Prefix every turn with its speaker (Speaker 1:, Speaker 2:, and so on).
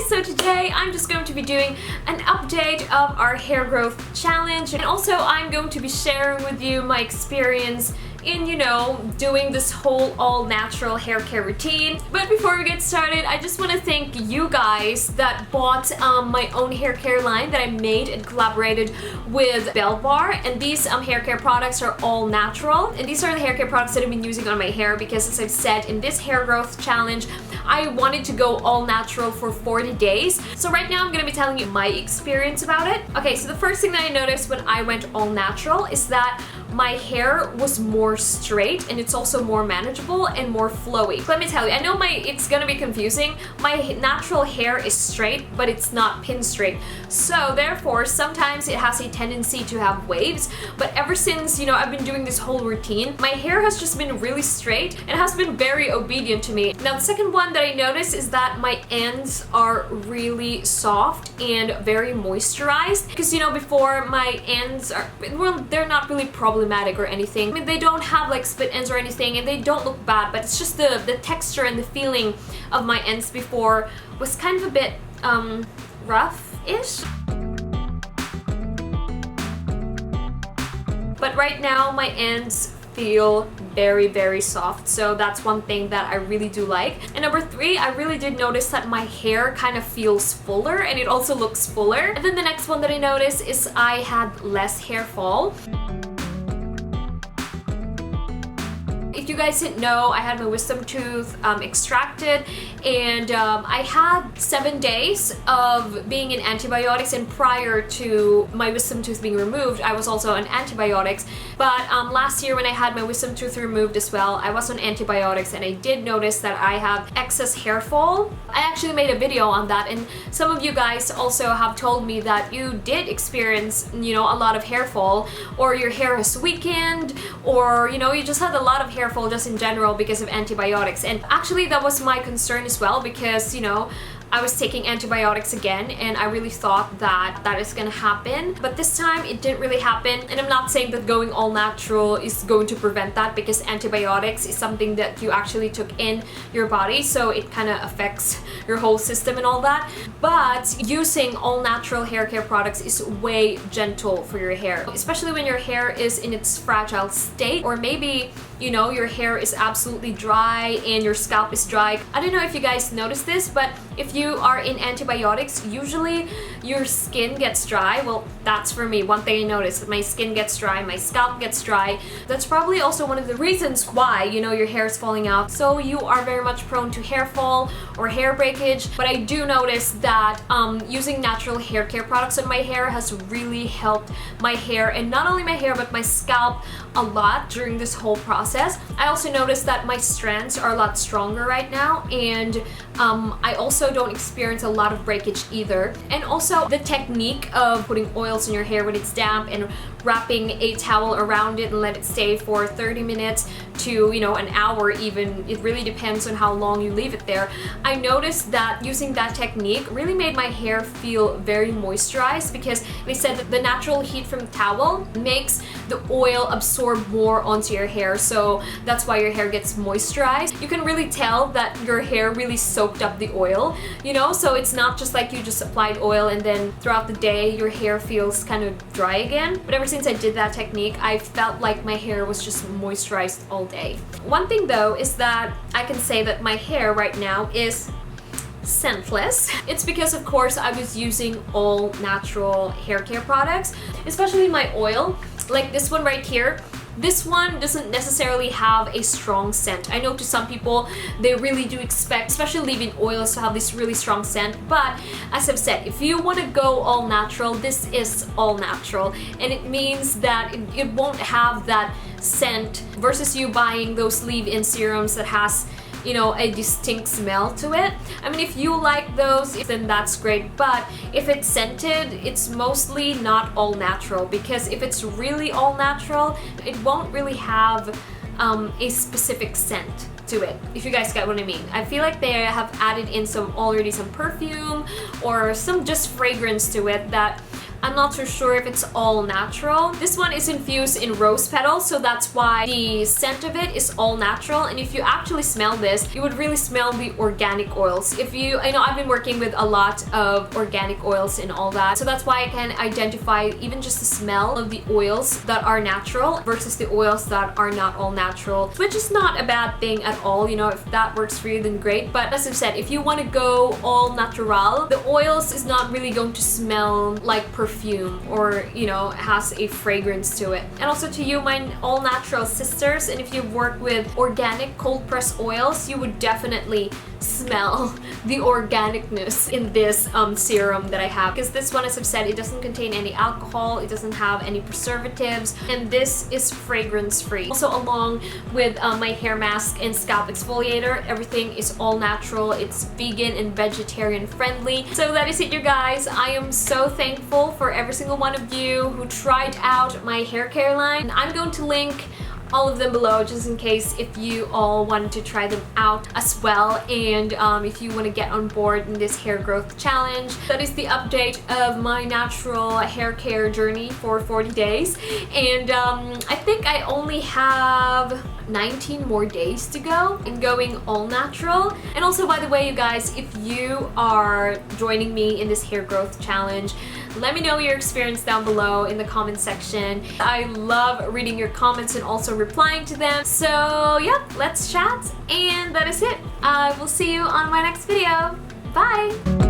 Speaker 1: so today I'm just going to be doing an update of our hair growth challenge, and also I'm going to be sharing with you my experience in, doing this whole all-natural hair care routine. But before we get started, I just want to thank you guys that bought my own hair care line that I made and collaborated with Bar. And these hair care products are all natural, and these are the hair care products that I've been using on my hair because, as I've said, in this hair growth challenge I wanted to go all natural for 40 days. So right now I'm gonna be telling you my experience about it. Okay, so the first thing that I noticed when I went all natural is that my hair was more straight, and it's also more manageable and more flowy. Let me tell you, I know it's gonna be confusing. My natural hair is straight, but it's not pin straight. So therefore, sometimes it has a tendency to have waves. But ever since, I've been doing this whole routine, my hair has just been really straight and has been very obedient to me. Now, the second one that I noticed is that my ends are really soft and very moisturized. Because, before my ends are, well, they're not really problematic or anything. I mean, they don't have like split ends or anything, and they don't look bad, but it's just the texture and the feeling of my ends before was kind of a bit rough-ish. But right now my ends feel very, very soft, so that's one thing that I really do like. And number three, I really did notice that my hair kind of feels fuller, and it also looks fuller. And then the next one that I noticed is I had less hair fall. If you guys didn't know, I had my wisdom tooth extracted, and I had 7 days of being in antibiotics, and prior to my wisdom tooth being removed, I was also on antibiotics. But last year when I had my wisdom tooth removed as well, I was on antibiotics, and I did notice that I have excess hair fall. I actually made a video on that, and some of you guys also have told me that you did experience, a lot of hair fall, or your hair has weakened, or, you just had a lot of hair fall just in general because of antibiotics. And actually that was my concern as well, because I was taking antibiotics again, and I really thought that that is gonna happen, but this time it didn't really happen. And I'm not saying that going all natural is going to prevent that, because antibiotics is something that you actually took in your body, so it kind of affects your whole system and all that. But using all natural hair care products is way gentle for your hair, especially when your hair is in its fragile state, or maybe your hair is absolutely dry and your scalp is dry. I don't know if you guys noticed this, but if you are in antibiotics, usually your skin gets dry. Well, that's for me. One thing I noticed, my skin gets dry, my scalp gets dry. That's probably also one of the reasons why, your hair is falling out. So you are very much prone to hair fall or hair breakage. But I do notice that using natural hair care products on my hair has really helped my hair, and not only my hair, but my scalp a lot during this whole process. I also noticed that my strands are a lot stronger right now, and I also don't experience a lot of breakage either. And also the technique of putting oils in your hair when it's damp and wrapping a towel around it and let it stay for 30 minutes to an hour even. It really depends on how long you leave it there. I noticed that using that technique really made my hair feel very moisturized, because they said that the natural heat from the towel makes the oil absorb more onto your hair, so that's why your hair gets moisturized. You can really tell that your hair really soaked up the oil, so it's not just like you just applied oil and then throughout the day your hair feels kind of dry again. But ever since I did that technique, I felt like my hair was just moisturized all day. One thing though is that I can say that my hair right now is scentless. It's because, of course, I was using all natural hair care products, especially my oil. Like this one right here, this one doesn't necessarily have a strong scent. I know to some people they really do expect, especially leave-in oils, to have this really strong scent. But as I've said, if you want to go all natural, this is all natural, and it means that it won't have that scent versus you buying those leave-in serums that has a distinct smell to it. I mean, if you like those, then that's great, but if it's scented, it's mostly not all natural, because if it's really all natural, it won't really have a specific scent to it, if you guys get what I mean. I feel like they have added in some perfume or some just fragrance to it that I'm not too sure if it's all natural. This one is infused in rose petals, so that's why the scent of it is all natural. And if you actually smell this, you would really smell the organic oils. I know I've been working with a lot of organic oils and all that, so that's why I can identify even just the smell of the oils that are natural versus the oils that are not all natural, which is not a bad thing at all. You know, if that works for you, then great. But as I've said, if you want to go all natural, the oils is not really going to smell like perfume or, you know, has a fragrance to it. And also to you, my all natural sisters, and if you work with organic cold pressed oils, you would definitely smell the organicness in this serum that I have, because this one, as I've said, it doesn't contain any alcohol, it doesn't have any preservatives, and this is fragrance free. Also, along with my hair mask and scalp exfoliator, everything is all natural. It's vegan and vegetarian friendly. So that is it, you guys. I am so thankful for every single one of you who tried out my hair care line. I'm going to link all of them below just in case if you all wanted to try them out as well, and if you want to get on board in this hair growth challenge. That is the update of my natural hair care journey for 40 days, and I think I only have 19 more days to go in going all natural. And also, by the way, you guys, if you are joining me in this hair growth challenge, let me know your experience down below in the comment section. I love reading your comments and also replying to them. So yeah, let's chat, and that is it. I will see you on my next video. Bye!